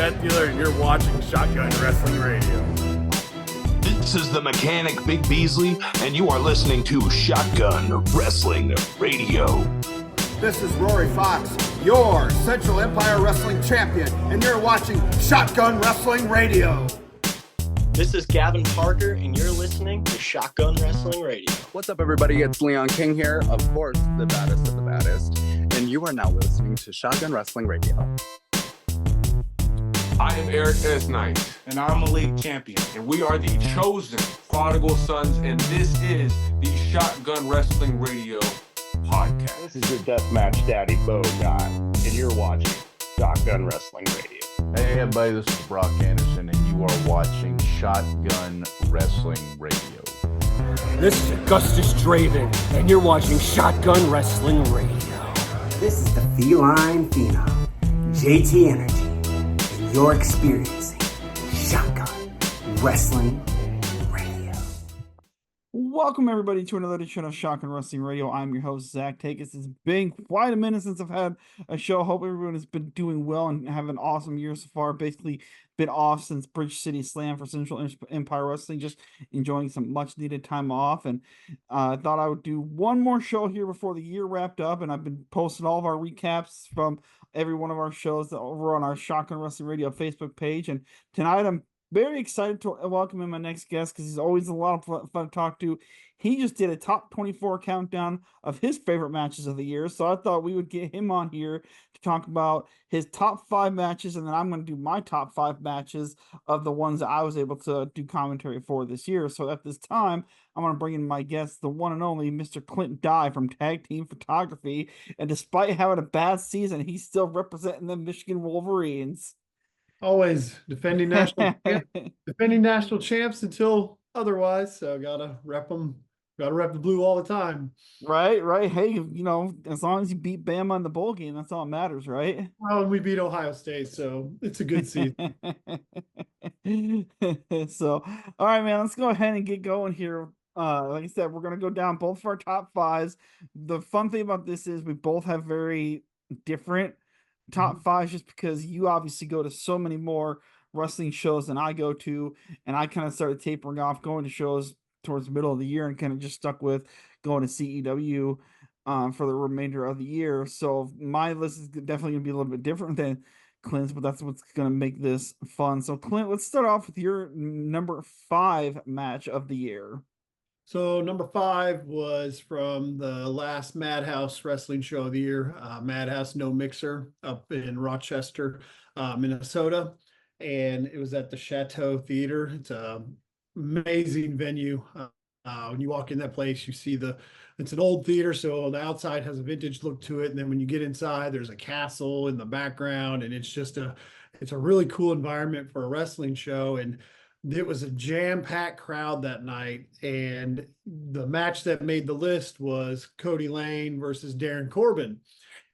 Seth Dealer, and you're watching Shotgun Wrestling Radio. This is the mechanic Big Beasley, and you are listening to Shotgun Wrestling Radio. This is Rory Fox, your Central Empire Wrestling Champion, and you're watching Shotgun Wrestling Radio. This is Gavin Parker, and you're listening to Shotgun Wrestling Radio. What's up, everybody? It's Leon King here, of course, the baddest of the baddest, and you are now listening to Shotgun Wrestling Radio. I am Eric S. Knight. And I'm Malik Champion. And we are the chosen prodigal sons, and this is the Shotgun Wrestling Radio podcast. This is your Deathmatch Daddy Bo guy, and you're watching Shotgun Wrestling Radio. Hey everybody, this is Brock Anderson, and you are watching Shotgun Wrestling Radio. This is Augustus Draven, and you're watching Shotgun Wrestling Radio. This is the Feline Phenom, JT Energy, and you're experiencing Shotgun Wrestling Radio. Welcome everybody to another edition of Shotgun Wrestling Radio. I'm your host, Zach Takis. It's been quite a minute since I've had a show. Hope everyone has been doing well and having an awesome year so far. Basically been off since Bridge City Slam for Central Empire Wrestling, just enjoying some much needed time off, and I thought I would do one more show here before the year wrapped up, and I've been posting all of our recaps from every one of our shows over on our Shotgun Wrestling Radio Facebook page, and tonight I'm very excited to welcome in my next guest because he's always a lot of fun to talk to. He just did a top 24 countdown of his favorite matches of the year, so I thought we would get him on here to talk about his top 5 matches, and then I'm going to do my top 5 matches of the ones that I was able to do commentary for this year. So at this time, I'm going to bring in my guest, the one and only Mr. Clint Dye from Tag Team Photography, and despite having a bad season, he's still representing the Michigan Wolverines. Always defending national champs until otherwise. So gotta rep them. Gotta rep the blue all the time. Right. Hey, you know, as long as you beat Bama in the bowl game, that's all that matters, right? Well, and we beat Ohio State, so it's a good season. So, all right, man, let's go ahead and get going here. Like I said, we're gonna go down both of our top 5s. The fun thing about this is we both have very different top 5s, just because you obviously go to so many more wrestling shows than I go to, and I kind of started tapering off going to shows towards the middle of the year and kind of just stuck with going to CEW for the remainder of the year. So my list is definitely going to be a little bit different than Clint's, but that's what's going to make this fun. So Clint, let's start off with your number 5 match of the year. So number 5 was from the last Madhouse Wrestling Show of the year, Madhouse No Mixer up in Rochester, Minnesota. And it was at the Chateau Theater. It's an amazing venue. When you walk in that place, you see it's an old theater, so the outside has a vintage look to it. And then when you get inside, there's a castle in the background, and it's a really cool environment for a wrestling show. And it was a jam-packed crowd that night, and the match that made the list was Cody Lane versus Darren Corbin.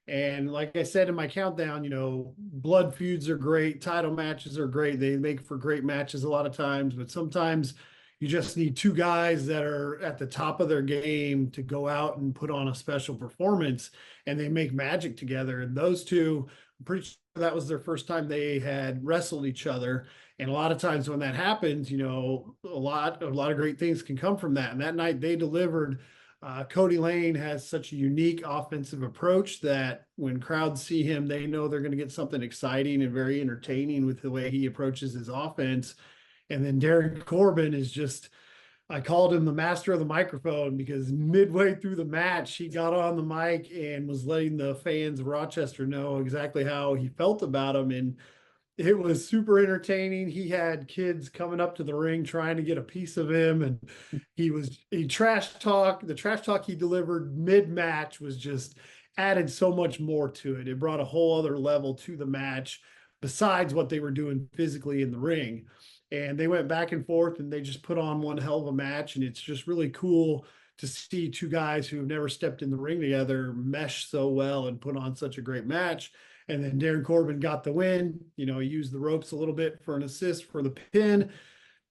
And like I said in my countdown, you know, blood feuds are great, title matches are great. They make for great matches a lot of times, but sometimes you just need 2 guys that are at the top of their game to go out and put on a special performance, and they make magic together. And those two, I'm pretty sure that was their first time they had wrestled each other. And a lot of times when that happens, you know, a lot of great things can come from that. And that night they delivered. Cody Lane has such a unique offensive approach that when crowds see him, they know they're going to get something exciting and very entertaining with the way he approaches his offense. And then Darren Corbin is just, I called him the master of the microphone, because midway through the match, he got on the mic and was letting the fans of Rochester know exactly how he felt about him. And it was super entertaining. He had kids coming up to the ring trying to get a piece of him, and the trash talk he delivered mid-match was just added so much more to it. It brought a whole other level to the match besides what they were doing physically in the ring. And they went back and forth, and they just put on one hell of a match. And it's just really cool to see 2 guys who've never stepped in the ring together mesh so well and put on such a great match. And then Darren Corbin got the win. You know, he used the ropes a little bit for an assist for the pin,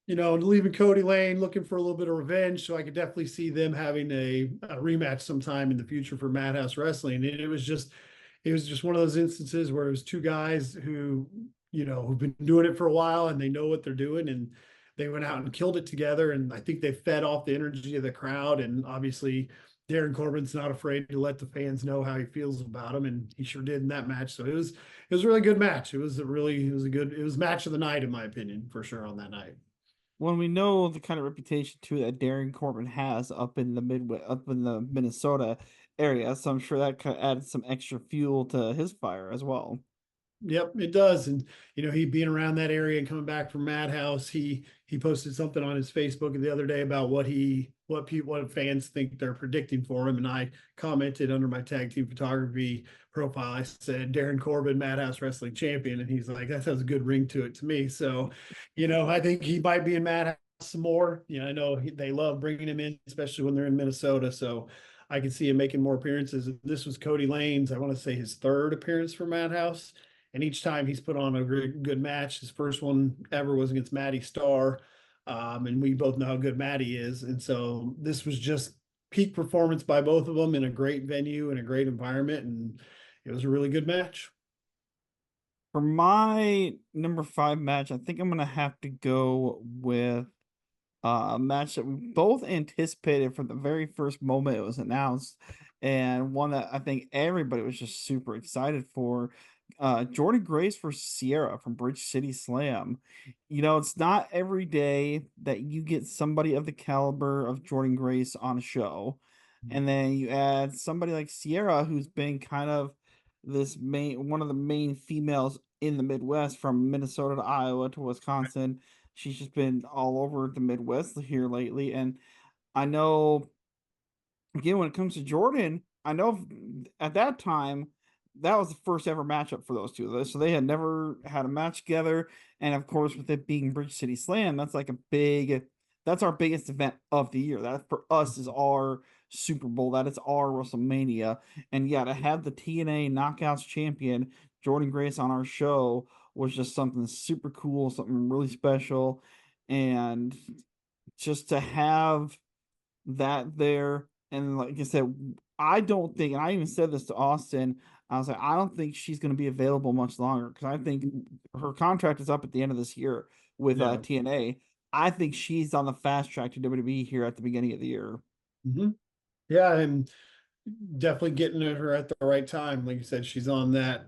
you know, leaving Cody Lane looking for a little bit of revenge. So I could definitely see them having a rematch sometime in the future for Madhouse Wrestling. And it was just one of those instances where it was 2 guys who who've been doing it for a while and they know what they're doing, and they went out and killed it together. And I think they fed off the energy of the crowd. And obviously Darren Corbin's not afraid to let the fans know how he feels about him, and he sure did in that match. So it was a really good match. It was match of the night, in my opinion, for sure, on that night. When we know the kind of reputation too that Darren Corbin has up in the Midwest, up in the Minnesota area, so I'm sure that kind of added some extra fuel to his fire as well. Yep, it does. And he being around that area and coming back from Madhouse, he posted something on his Facebook the other day about what fans think they're predicting for him. And I commented under my tag team photography profile, I said Darren Corbin, Madhouse Wrestling Champion, and he's like, that has a good ring to it to me. So, I think he might be in Madhouse some more. I know they love bringing him in, especially when they're in Minnesota. So I can see him making more appearances. This was Cody Lane's, I want to say, his third appearance for Madhouse. And each time he's put on a good match. His first one ever was against Matty Starr. And we both know how good Matty is. And so this was just peak performance by both of them in a great venue and a great environment. And it was a really good match. For my number 5 match, I think I'm going to have to go with a match that we both anticipated from the very first moment it was announced, and one that I think everybody was just super excited for. Jordan Grace versus Sierra from Bridge City Slam. It's not every day that you get somebody of the caliber of Jordan Grace on a show, and then you add somebody like Sierra, who's been kind of one of the main females in the Midwest, from Minnesota to Iowa to Wisconsin. She's just been all over the Midwest here lately. And I know, again, when it comes to Jordan, I know at that time, that was the first ever matchup for those two. So they had never had a match together. And of course, with it being Bridge City Slam, that's our biggest event of the year. That for us is our Super Bowl. That is our WrestleMania. And yeah, to have the TNA Knockouts champion, Jordan Grace, on our show was just something super cool, something really special. And just to have that there, and like I said, I don't think, and I even said this to Austin, I was like, I don't think she's going to be available much longer, because I think her contract is up at the end of this year with TNA. I think she's on the fast track to WWE here at the beginning of the year. Mm-hmm. Yeah, and definitely getting her at the right time. Like you said, she's on that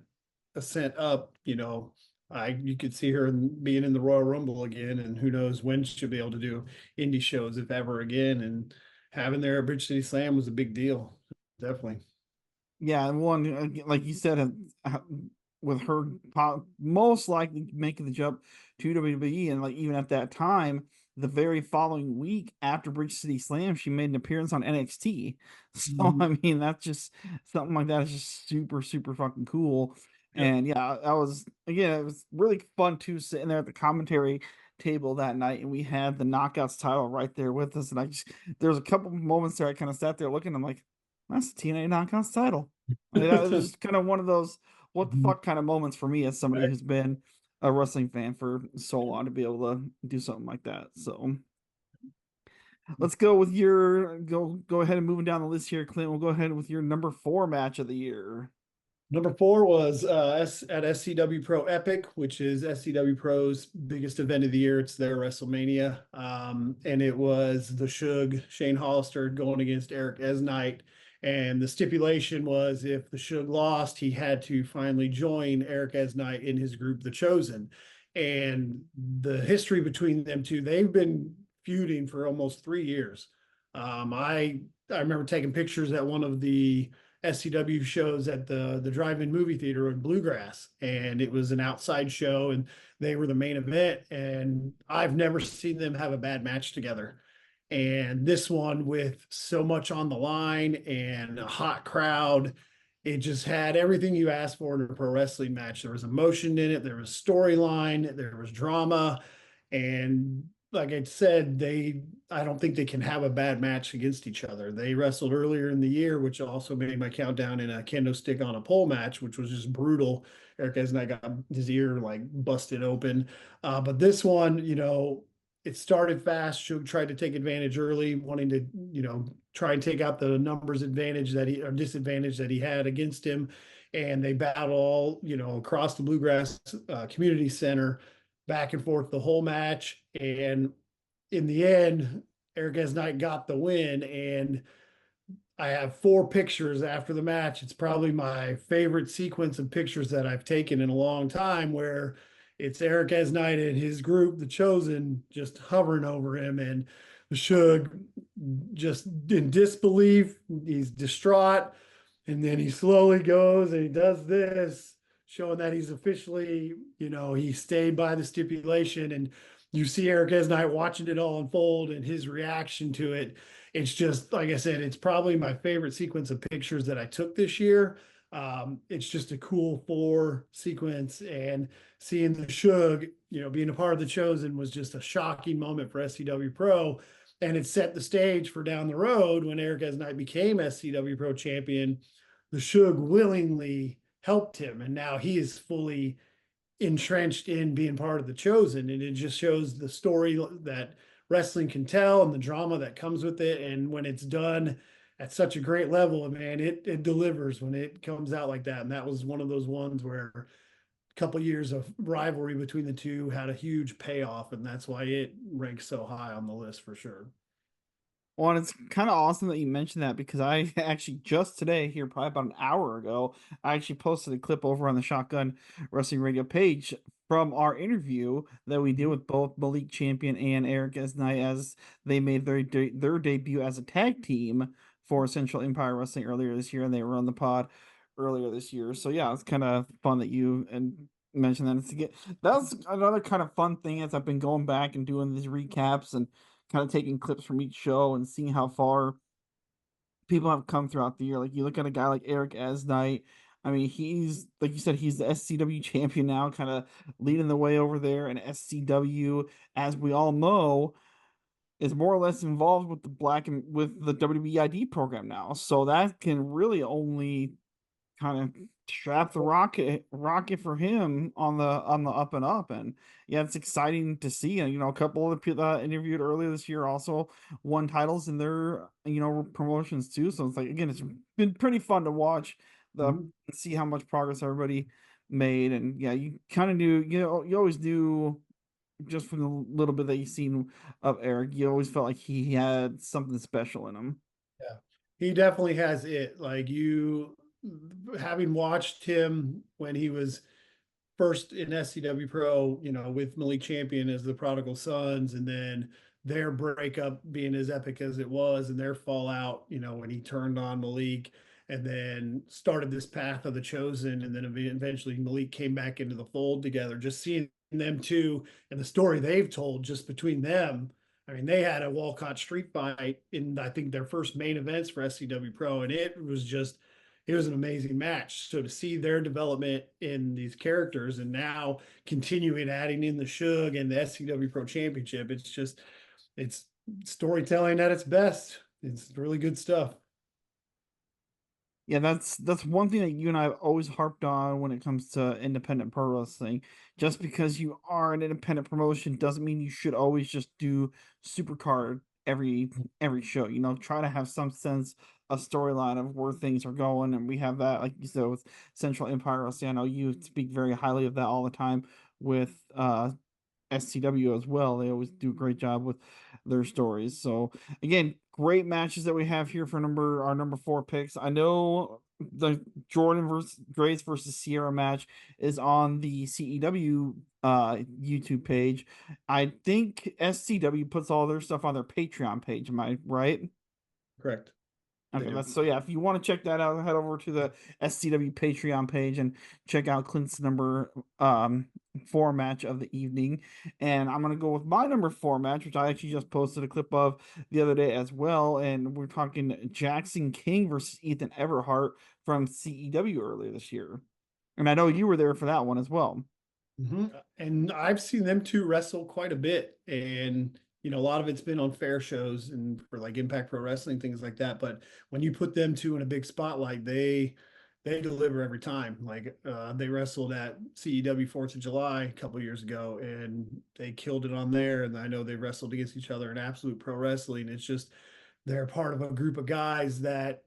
ascent up. You could see her being in the Royal Rumble again, and who knows when she'll be able to do indie shows, if ever again. And having there at Bridge City Slam was a big deal. Definitely. Yeah, and one, like you said, with her most likely making the jump to WWE, and like even at that time, the very following week after Bridge City Slam, she made an appearance on NXT. So I mean, that's just something like that is just super, super fucking cool. Yep. And yeah, it was really fun too, sitting there at the commentary table that night, and we had the Knockouts title right there with us. And there was a couple moments there I kind of sat there looking, I'm like, that's the TNA Knockouts title. It was kind of one of those what the fuck kind of moments for me as somebody who's been a wrestling fan for so long, to be able to do something like that. So let's go with go ahead and moving down the list here, Clint. We'll go ahead with your number 4 match of the year. Number 4 was at SCW Pro Epic, which is SCW Pro's biggest event of the year. It's their WrestleMania. And it was the Shug, Shane Hollister, going against Eric Esnight. And the stipulation was, if the Shug lost, he had to finally join Eric Esnight in his group, The Chosen. And the history between them two, they've been feuding for almost 3 years. I remember taking pictures at one of the SCW shows at the drive-in movie theater in Bluegrass, and it was an outside show, and they were the main event, and I've never seen them have a bad match together. And this one, with so much on the line and a hot crowd, it just had everything you asked for in a pro wrestling match. There was emotion in it, there was storyline, there was drama, and like I said, I don't think they can have a bad match against each other. They wrestled earlier in the year, which also made my countdown, in a kendo stick on a pole match, which was just brutal. Eric Esnight got his ear like busted open. But this one, it started fast. Suge tried to take advantage early, wanting to, try and take out the numbers advantage or disadvantage that he had against him. And they battle all, across the Bluegrass Community Center, back and forth the whole match. And in the end, Eric S. Knight got the win. And I have 4 pictures after the match. It's probably my favorite sequence of pictures that I've taken in a long time, where it's Eric S. Knight and his group, The Chosen, just hovering over him, and the Suge just in disbelief. He's distraught. And then he slowly goes and he does this, showing that he's officially, he stayed by the stipulation. And you see Eric S. Knight watching it all unfold and his reaction to it. It's just, like I said, it's probably my favorite sequence of pictures that I took this year. It's just a cool 4 sequence, and seeing the Suge, being a part of The Chosen was just a shocking moment for SCW Pro. And it set the stage for down the road when Eric S. Knight became SCW Pro champion. The Suge willingly helped him, and now he is fully entrenched in being part of The Chosen. And it just shows the story that wrestling can tell and the drama that comes with it. And when it's done at such a great level, man, it delivers when it comes out like that. And that was one of those ones where a couple of years of rivalry between the two had a huge payoff, and that's why it ranks so high on the list for sure. Well, and it's kind of awesome that you mentioned that, because I actually just today, here probably about an hour ago, I actually posted a clip over on the Shotgun Wrestling Radio page from our interview that we did with both Malik Champion and Eric S. Knight, as they made their debut as a tag team for Central Empire Wrestling earlier this year, and they were on the pod earlier this year. So yeah, it's kind of fun that you mentioned that. That's another kind of fun thing, as I've been going back and doing these recaps and kind of taking clips from each show and seeing how far people have come throughout the year. Like, you look at a guy like Eric S. Knight. I mean, he's, like you said, he's the SCW champion now, kind of leading the way over there. And SCW, as we all know, is more or less involved with with the WBID program now. So that can really only kind of strap the rocket for him on the up and up. And yeah, it's exciting to see. And a couple of the people that I interviewed earlier this year also won titles in their promotions too. So it's like, again, it's been pretty fun to watch see how much progress everybody made. And yeah, you kind of knew, you always knew, just from the little bit that you've seen of Eric, you always felt like he had something special in him. Yeah, he definitely has it. Like, having watched him when he was first in SCW Pro, with Malik Champion as the Prodigal Sons, and then their breakup being as epic as it was, and their fallout, when he turned on Malik, and then started this path of The Chosen, and then eventually Malik came back into the fold together. Just seeing them two and the story they've told just between them. I mean, they had a Walcott street fight in, I think, their first main events for SCW Pro, and it was an amazing match. So to see their development in these characters, and now continuing adding in the Suge and the SCW Pro Championship, it's storytelling at its best. It's really good stuff. Yeah, that's one thing that you and I have always harped on when it comes to independent pro wrestling. Just because you are an independent promotion doesn't mean you should always just do Supercard every show. Try to have some sense of storyline of where things are going, and we have that, like you said, with Central Empire Wrestling. I know you speak very highly of that all the time with SCW as well. They always do a great job with their stories. So again, great matches that we have here for our number 4 picks. I know the Jordan versus Grace versus Sierra match is on the CEW YouTube page. I think SCW puts all their stuff on their Patreon page. Am I right? Correct. Okay, so yeah, if you want to check that out, head over to the SCW Patreon page and check out Clint's number 4 match of the evening. And I'm gonna go with my number 4 match, which I actually just posted a clip of the other day as well. And we're talking Jackson King versus Ethan Everhart from CEW earlier this year. And I know you were there for that one as well. And I've seen them two wrestle quite a bit, and a lot of it's been on fair shows and for like Impact Pro Wrestling, things like that. But when you put them two in a big spotlight, they they deliver every time. Like they wrestled at CEW 4th of July a couple years ago, and they killed it on there. And I know they wrestled against each other in Absolute Pro Wrestling. It's just they're part of a group of guys that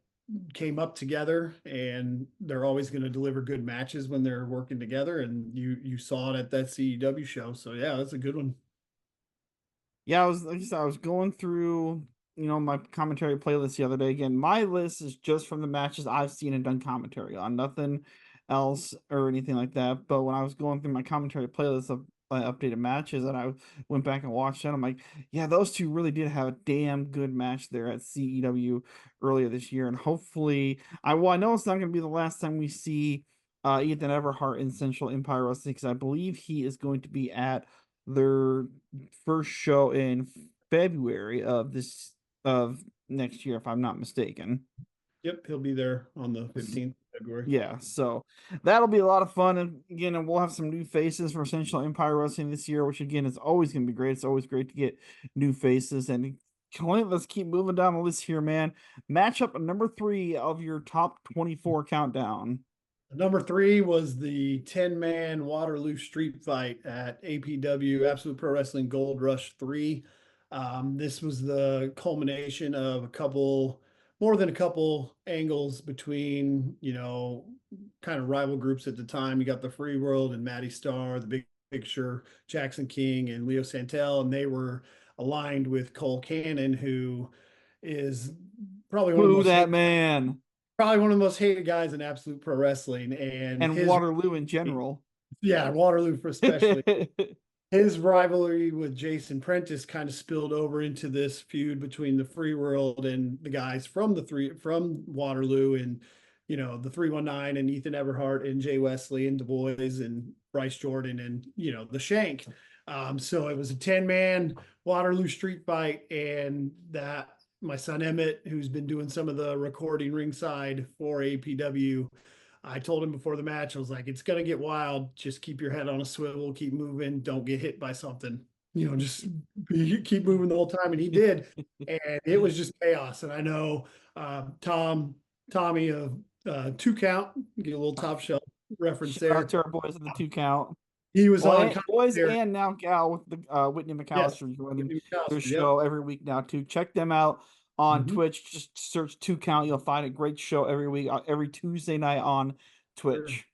came up together, and they're always going to deliver good matches when they're working together. And you saw it at that CEW show. So yeah, that's a good one. Yeah, I was going through, my commentary playlist the other day. Again, my list is just from the matches I've seen and done commentary on, nothing else or anything like that. But when I was going through my commentary playlist of updated matches, and I went back and watched that, I'm like, yeah, those two really did have a damn good match there at CEW earlier this year, and hopefully, I know it's not going to be the last time we see Ethan Everhart in Central Empire Wrestling, because I believe he is going to be at their first show in February of next year, if I'm not mistaken. Yep, he'll be there on the 15th of February. Yeah, so that'll be a lot of fun. And again, we'll have some new faces for Central Empire Wrestling this year, which again is always going to be great. It's always great to get new faces. And Clint, let's keep moving down the list here, man. Matchup number 3 of your top 24 countdown. Number 3 was the 10-man Waterloo Street Fight at APW, Absolute Pro Wrestling Gold Rush 3. This was the culmination of more than a couple angles between, kind of rival groups at the time. You got the Free World and Matty Starr, the Big Picture, Jackson King, and Leo Santel, and they were aligned with Cole Cannon, who is probably one of the most hated guys in Absolute Pro Wrestling, and Waterloo in general. Yeah, Waterloo for especially. His rivalry with Jason Prentice kind of spilled over into this feud between the Free World and the guys from Waterloo, and the 319 and Ethan Everhart and Jay Wesley and Du Bois and Bryce Jordan and the Shank. So it was a 10-man Waterloo Street Fight, and that my son Emmett, who's been doing some of the recording ringside for APW, I told him before the match, I was like, it's going to get wild. Just keep your head on a swivel, keep moving, don't get hit by something. Just keep moving the whole time. And he did. And it was just chaos. And I know Tommy of 2 Count, get a little top shelf reference there. Shout out to our boys of the 2 Count. He was on boys and now gal with the Whitney McAllister joining their show every week now too. Check them out on Twitch. Just search 2 Count. You'll find a great show every week, every Tuesday night on Twitch.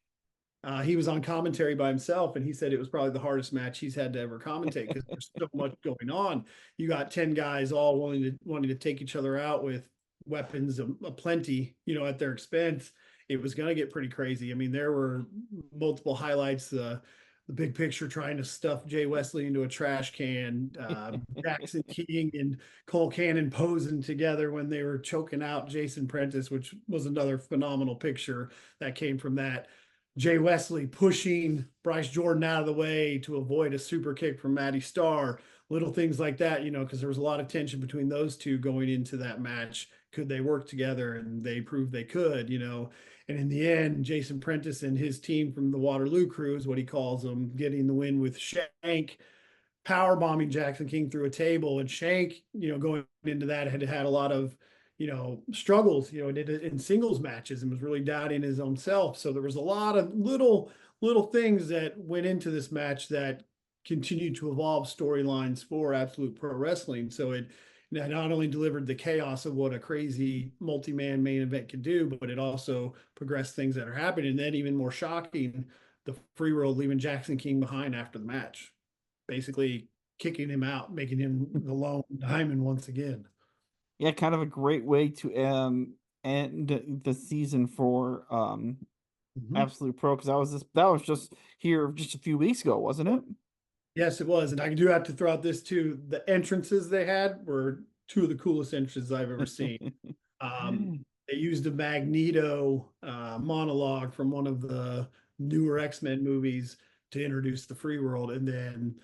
He was on commentary by himself, and he said it was probably the hardest match he's had to ever commentate because there's so much going on. You got 10 guys all wanting to take each other out with weapons aplenty, at their expense. It was going to get pretty crazy. I mean, there were multiple highlights. The Big Picture trying to stuff Jay Wesley into a trash can, Jackson King and Cole Cannon posing together when they were choking out Jason Prentice, which was another phenomenal picture that came from that. Jay Wesley pushing Bryce Jordan out of the way to avoid a super kick from Matty Starr, little things like that, because there was a lot of tension between those two going into that match. Could they work together? And they proved they could, And in the end, Jason Prentice and his team from the Waterloo crew is what he calls them, getting the win with Shank power bombing Jackson King through a table. And Shank, going into that had a lot of, struggles, in singles matches and was really doubting his own self. So there was a lot of little things that went into this match that continued to evolve storylines for Absolute Pro Wrestling. So it not only delivered the chaos of what a crazy multi-man main event could do, but it also progressed things that are happening. And then even more shocking, the Free World leaving Jackson King behind after the match, basically kicking him out, making him the lone diamond once again. Yeah, kind of a great way to end the season for Absolute Pro, because that was just here just a few weeks ago, wasn't it? Yes, it was. And I do have to throw out this too. The entrances they had were 2 of the coolest entrances I've ever seen. They used a Magneto monologue from one of the newer X-Men movies to introduce the Free World. And then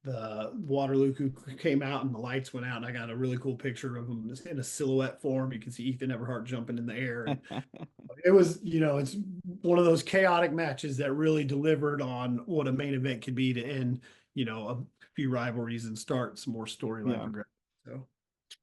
the Waterloo came out and the lights went out. And I got a really cool picture of him in a silhouette form. You can see Ethan Everhart jumping in the air. And it was, it's one of those chaotic matches that really delivered on what a main event could be to end a few rivalries and start some more storyline progression. So,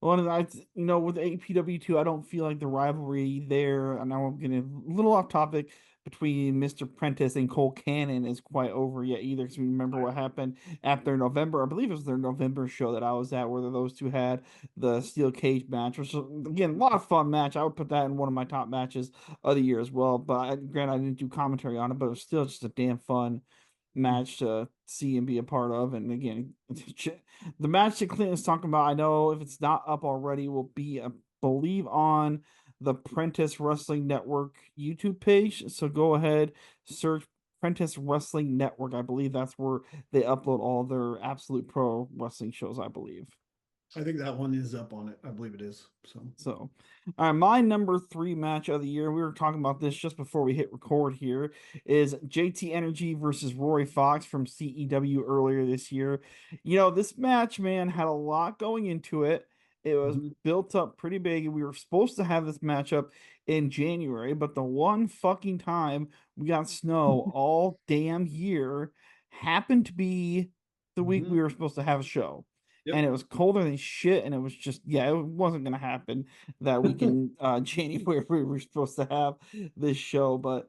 Well, with APW2, I don't feel like the rivalry there, and now I'm getting a little off topic, between Mr. Prentice and Cole Cannon is quite over yet either. Because we remember what happened after November. I believe it was their November show that I was at, where those two had the steel cage match, which was, again, a lot of fun match. I would put that in one of my top matches of the year as well. But granted, I didn't do commentary on it, but it was still just a damn fun match to see and be a part of. And again, the match that Clint is talking about, I know if it's not up already, will be, I believe, on the Prentice Wrestling Network YouTube page. So go ahead, search Prentice Wrestling Network. I believe that's where they upload all their Absolute Pro Wrestling shows, I believe. I think that one is up on it. I believe it is. So, all right, my number 3 match of the year, we were talking about this just before we hit record here, is JT Energy versus Rory Fox from CEW earlier this year. This match, man, had a lot going into it. It was built up pretty big. We were supposed to have this matchup in January, but the one fucking time we got snow all damn year happened to be the week we were supposed to have a show. Yep. And it was colder than shit, and it was just, it wasn't gonna happen that week in January. We were supposed to have this show, but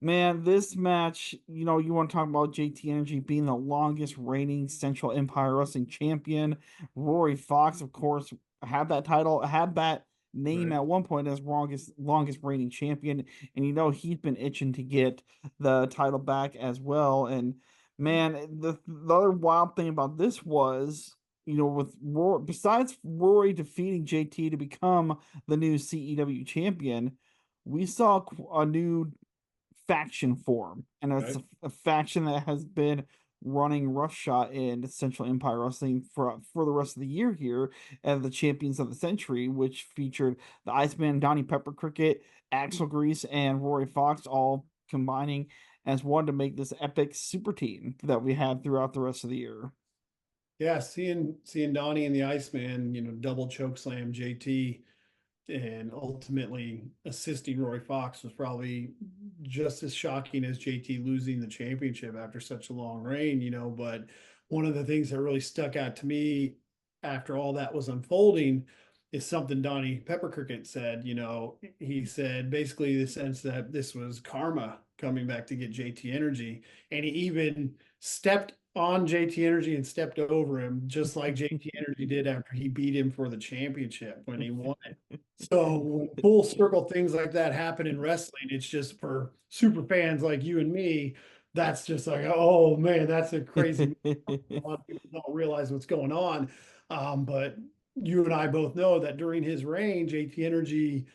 man, this match, you want to talk about JT Energy being the longest reigning Central Empire Wrestling champion. Rory Fox, of course, had that title, had that name at one point as longest reigning champion, and he'd been itching to get the title back as well. And man, the other wild thing about this was, with Rory, besides Rory defeating JT to become the new CEW champion, we saw a new faction form, and it's a faction that has been running roughshod in Central Empire Wrestling for the rest of the year here as the Champions of the Century, which featured the Iceman, Donnie Pepper Cricket, Axel Grease, and Rory Fox, all combining as one to make this epic super team that we have throughout the rest of the year. Yeah, seeing Donnie and the Iceman, double choke slam JT and ultimately assisting Rory Fox was probably just as shocking as JT losing the championship after such a long reign, but one of the things that really stuck out to me after all that was unfolding is something Donnie Pepper Cricket said. He said basically the sense that this was karma coming back to get JT Energy, and he even stepped on JT Energy and stepped over him, just like JT Energy did after he beat him for the championship when he won it. So when full circle things like that happen in wrestling, it's just for super fans like you and me, that's just like, oh man, that's a crazy. A lot of people don't realize what's going on. But you and I both know that during his reign, JT Energy,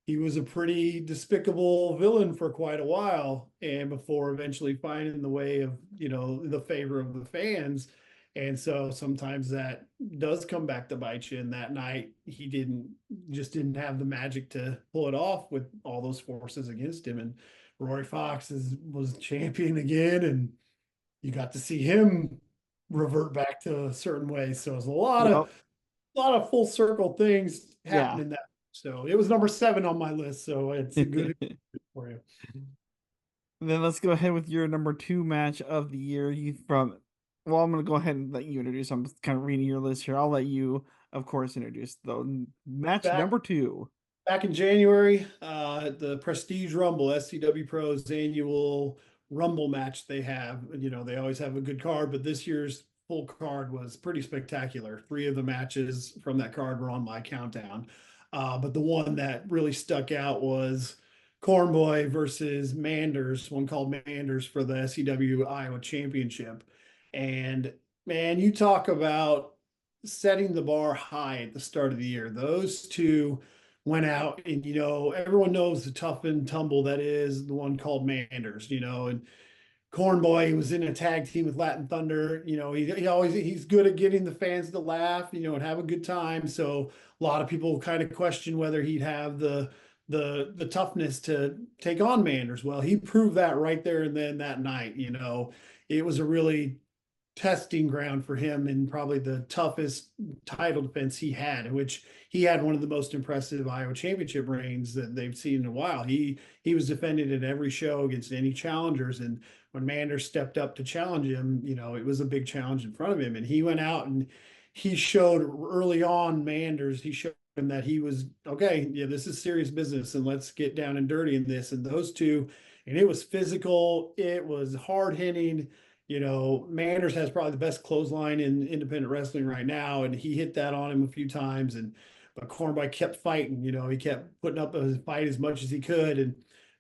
he was a pretty despicable villain for quite a while, and before eventually finding the way of, the favor of the fans. And so sometimes that does come back to bite you. And that night he didn't have the magic to pull it off with all those forces against him. And Rory Fox was champion again, and you got to see him revert back to a certain way. So it's a lot of full circle things happening that. So it was number 7 on my list. So it's a good for you. Then let's go ahead with your number 2 match of the year. I'm going to go ahead and let you introduce. I'm kind of reading your list here. I'll let you, of course, introduce the match number 2. Back in January, the Prestige Rumble, SCW Pro's annual Rumble match they have. They always have a good card, but this year's full card was pretty spectacular. 3 of the matches from that card were on my countdown. But the one that really stuck out was Cornboy versus Manders, one called Manders, for the SCW Iowa Championship. And man, you talk about setting the bar high at the start of the year. Those two went out, and everyone knows the tough and tumble that is the one called Manders, and Cornboy was in a tag team with Latin Thunder. He's good at getting the fans to laugh, and have a good time. So a lot of people kind of question whether he'd have the toughness to take on Manders. Well, he proved that right there and then that night. It was a really testing ground for him, and probably the toughest title defense he had, which he had one of the most impressive Iowa Championship reigns that they've seen in a while. He was defended at every show against any challengers, and when Manders stepped up to challenge him, it was a big challenge in front of him, and he went out and he showed early on Manders, he showed him that he was okay. Yeah, this is serious business, and let's get down and dirty in this. And those two, and it was physical, it was hard hitting. You know, Manders has probably the best clothesline in independent wrestling right now, and he hit that on him a few times. And but Cornboy kept fighting. You know, he kept putting up a fight as much as he could, and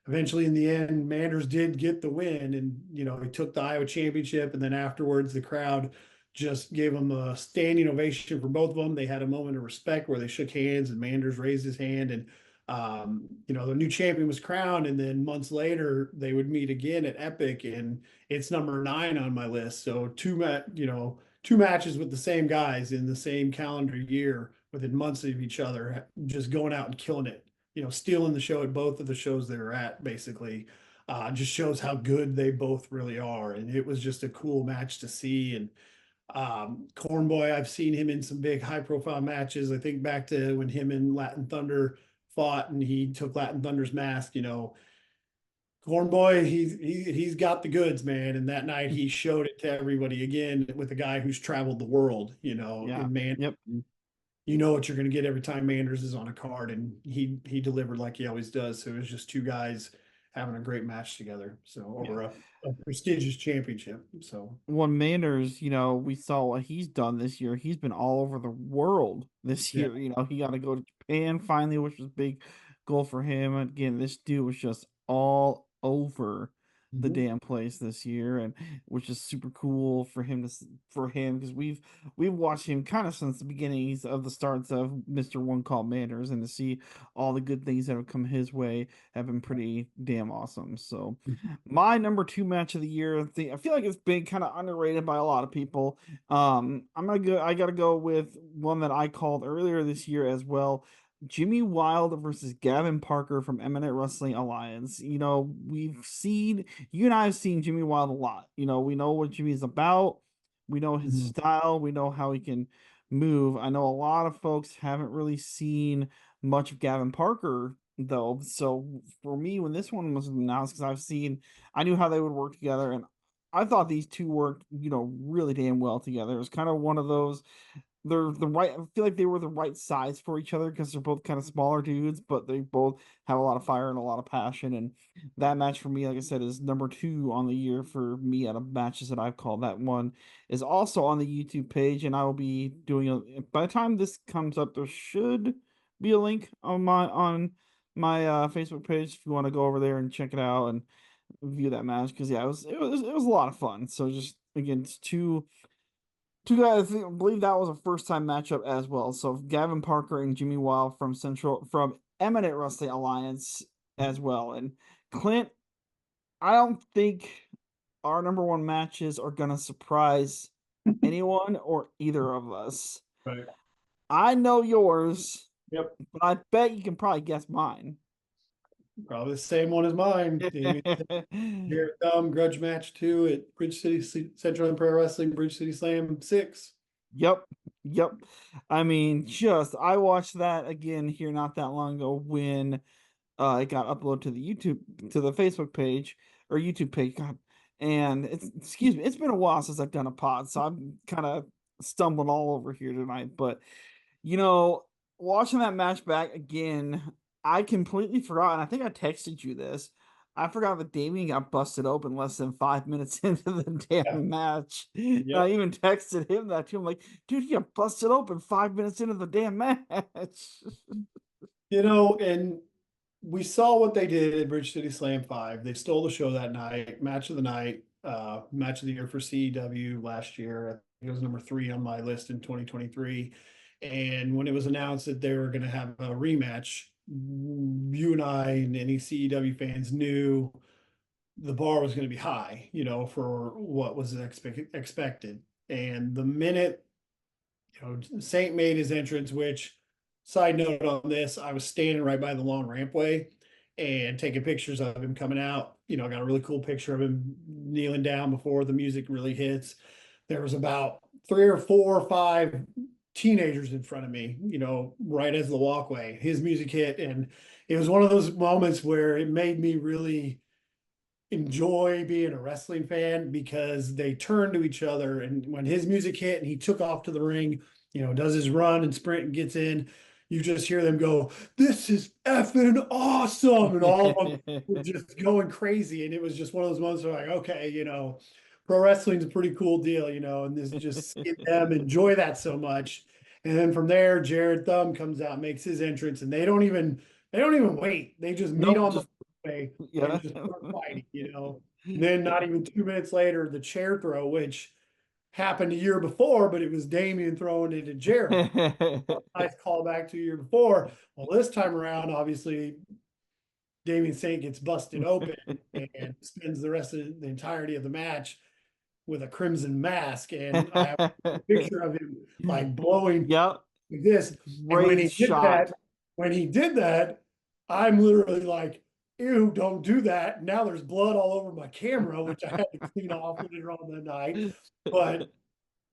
eventually, in the end, Manders did get the win, and you know, he took the Iowa championship. And then afterwards, the crowd just gave him a standing ovation for both of them. They had a moment of respect where they shook hands, and Manders raised his hand, and you know, the new champion was crowned. And then months later, they would meet again at Epic, and it's number 9 on my list. So two matches with the same guys in the same calendar year within months of each other, just going out and killing it. You know, stealing the show at both of the shows they were at, basically. Just shows how good they both really are, and it was just a cool match to see. And Cornboy, I've seen him in some big high profile matches. I think back to when him and Latin Thunder fought and he took Latin Thunder's mask. You know, Cornboy, he's got the goods, man. And that night he showed it to everybody again with a guy who's traveled the world, you know. Yeah. And man, Yep. you know what you're going to get every time Manders is on a card, and he delivered like he always does. So it was just two guys having a great match together. So over a prestigious championship. So when Manders, you know, we saw what he's done this year. He's been all over the world this Yeah. year. You know, he got to go to Japan finally, which was a big goal for him. Again, this dude was just all over the damn place this year, and which is super cool for him because we've watched him kind of since the beginnings of the starts of Mr. One Call Manders, and to see all the good things that have come his way have been pretty damn awesome. So my number 2 match of the year, I feel like it's been kind of underrated by a lot of people. I gotta go with one that I called earlier this year as well. Jimmy Wild versus Gavin Parker from Eminent Wrestling Alliance. You know, you and I have seen Jimmy Wild a lot. You know, we know what Jimmy's about. We know his style. We know how he can move. I know a lot of folks haven't really seen much of Gavin Parker, though. So for me, when this one was announced, because I knew how they would work together, and I thought these two worked, you know, really damn well together. It was kind of one of those, they're the right, I feel like they were the right size for each other because they're both kind of smaller dudes, but they both have a lot of fire and a lot of passion. And that match for me, like I said, is number 2 on the year for me out of matches that I've called. That one is also on the YouTube page, and I will be doing by the time this comes up, there should be a link on my Facebook page if you want to go over there and check it out and view that match, because yeah, it was a lot of fun. So just again, it's two guys. I believe that was a first time matchup as well. So Gavin Parker and Jimmy Wild from Eminent Wrestling Alliance as well. And Clint, I don't think our number 1 matches are gonna surprise anyone or either of us. Right. I know yours. Yep. But I bet you can probably guess mine. Probably the same one as mine. Here, grudge match 2 at Bridge City Central Empire Wrestling, Bridge City Slam 6. Yep. I mean, I watched that again here not that long ago when it got uploaded to the Facebook page or YouTube page. God, and it's been a while since I've done a pod, so I'm kind of stumbling all over here tonight. But you know, watching that match back again, I completely forgot, and I think I texted you this. I forgot that Damien got busted open less than 5 minutes into the damn match. Yep. I even texted him that too. I'm like, dude, he got busted open 5 minutes into the damn match. You know, and we saw what they did at Bridge City Slam 5. They stole the show that night. Match of the night, match of the year for CEW last year. I think it was number 3 on my list in 2023. And when it was announced that they were going to have a rematch, you and I and any CEW fans knew the bar was going to be high, you know, for what was expected. And the minute, you know, Saint made his entrance, which, side note on this, I was standing right by the long rampway and taking pictures of him coming out. You know, I got a really cool picture of him kneeling down before the music really hits. There was about 3 or 4 or 5 teenagers in front of me, you know, right as the walkway, his music hit. And it was one of those moments where it made me really enjoy being a wrestling fan, because they turned to each other, and when his music hit and he took off to the ring, does his run and sprint and gets in, you just hear them go, "This is effing awesome," and all of them were just going crazy. And it was just one of those moments where like, okay, pro wrestling's a pretty cool deal, and this just seeing them enjoy that so much. And then from there, Jared Thumb comes out, makes his entrance, and they don't even wait. They just meet on the way and just start fighting, And then not even 2 minutes later, the chair throw, which happened a year before, but it was Damian throwing it at Jared. Nice callback to a year before. Well, this time around, obviously, Damian Saint gets busted open and spends the rest of the entirety of the match with a crimson mask. And I have a picture of him like blowing like this. And when he did that, I'm literally like, ew, don't do that. Now there's blood all over my camera, which I had to clean off later on the night. But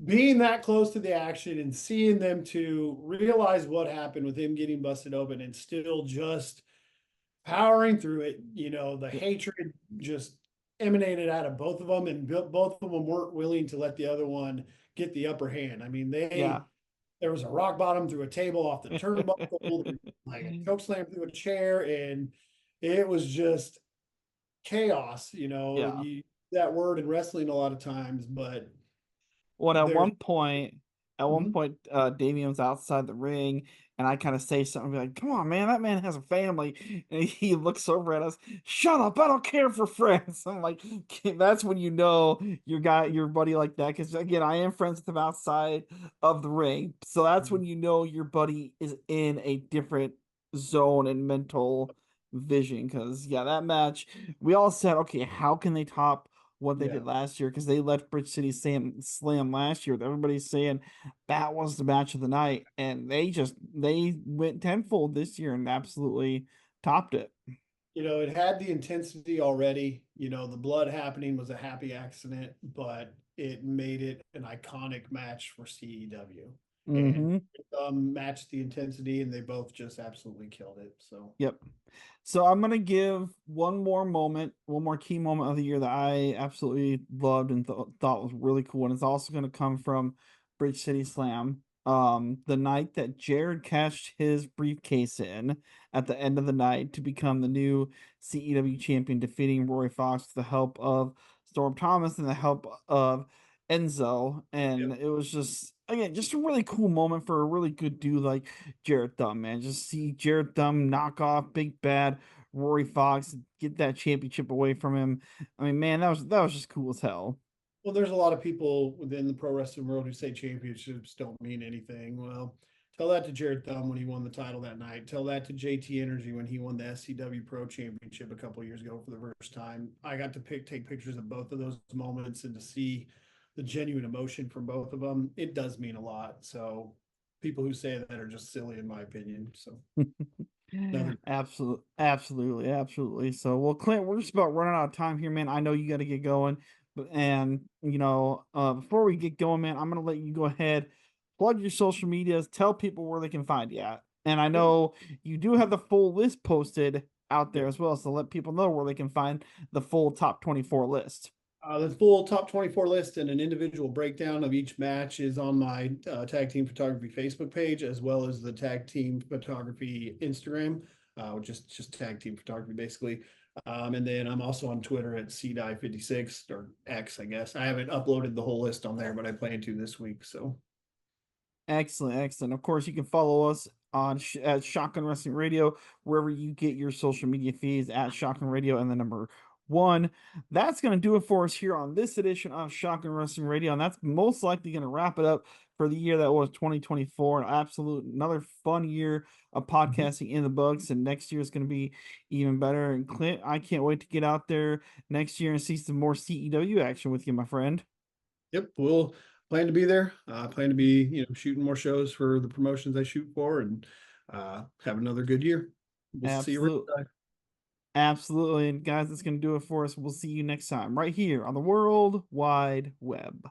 being that close to the action and seeing them to realize what happened with him getting busted open and still just powering through it, the hatred just emanated out of both of them, and both of them weren't willing to let the other one get the upper hand. I mean, there was a rock bottom through a table off the turnbuckle, like a choke slam through a chair, and it was just chaos. That word in wrestling a lot of times, but at one point, Damian was outside the ring, and I kind of say something like, "Come on, man, that man has a family." And he looks over at us, "Shut up! I don't care for friends." I'm like, that's when you know your buddy like that, because again, I am friends with him outside of the ring, so that's when you know your buddy is in a different zone and mental vision. Because that match, we all said, okay, how can they top what they did last year, because they left Bridge City Slam last year. Everybody's saying that was the match of the night, and they went tenfold this year and absolutely topped it. It had the intensity already. The blood happening was a happy accident, but it made it an iconic match for CEW. And matched the intensity, and they both just absolutely killed it. So So I'm gonna give one more key moment of the year that I absolutely loved and thought was really cool, and it's also gonna come from Bridge City Slam. The night that Jared cashed his briefcase in at the end of the night to become the new CEW champion, defeating Roy Fox with the help of Storm Thomas and the help of Enzo, and it was just a really cool moment for a really good dude like Jared Thumb, man. Just see Jared Thumb knock off Big Bad Rory Fox, get that championship away from him. I mean, man, that was just cool as hell. Well, there's a lot of people within the pro wrestling world who say championships don't mean anything. Well, tell that to Jared Thumb when he won the title that night. Tell that to JT Energy when he won the SCW Pro Championship a couple of years ago for the first time. I got to take pictures of both of those moments and to see the genuine emotion from both of them. It does mean a lot. So people who say that are just silly, in my opinion. So Absolutely. So, well, Clint, we're just about running out of time here, man. I know you got to get going, and before we get going, man, I'm gonna let you go ahead, plug your social medias, tell people where they can find you at. And I know you do have the full list posted out there as well, so let people know where they can find the full top 24 list. The full top 24 list and an individual breakdown of each match is on my Tag Team Photography Facebook page, as well as the Tag Team Photography Instagram, just Tag Team Photography basically. And then I'm also on Twitter at CDye56 or X, I guess. I haven't uploaded the whole list on there, but I plan to this week. So excellent. Of course, you can follow us on at Shotgun Wrestling Radio wherever you get your social media feeds, at Shotgun Radio and the number 1. That's going to do it for us here on this edition of Shotgun Wrestling Radio, and that's most likely going to wrap it up for the year that was 2024. Another fun year of podcasting in the books, and next year is going to be even better. And Clint, I can't wait to get out there next year and see some more CEW action with you, my friend. Yep, we'll plan to be there. Plan to be shooting more shows for the promotions I shoot for, and have another good year. We'll see you next time. Absolutely. And guys, that's going to do it for us. We'll see you next time right here on the World Wide Web.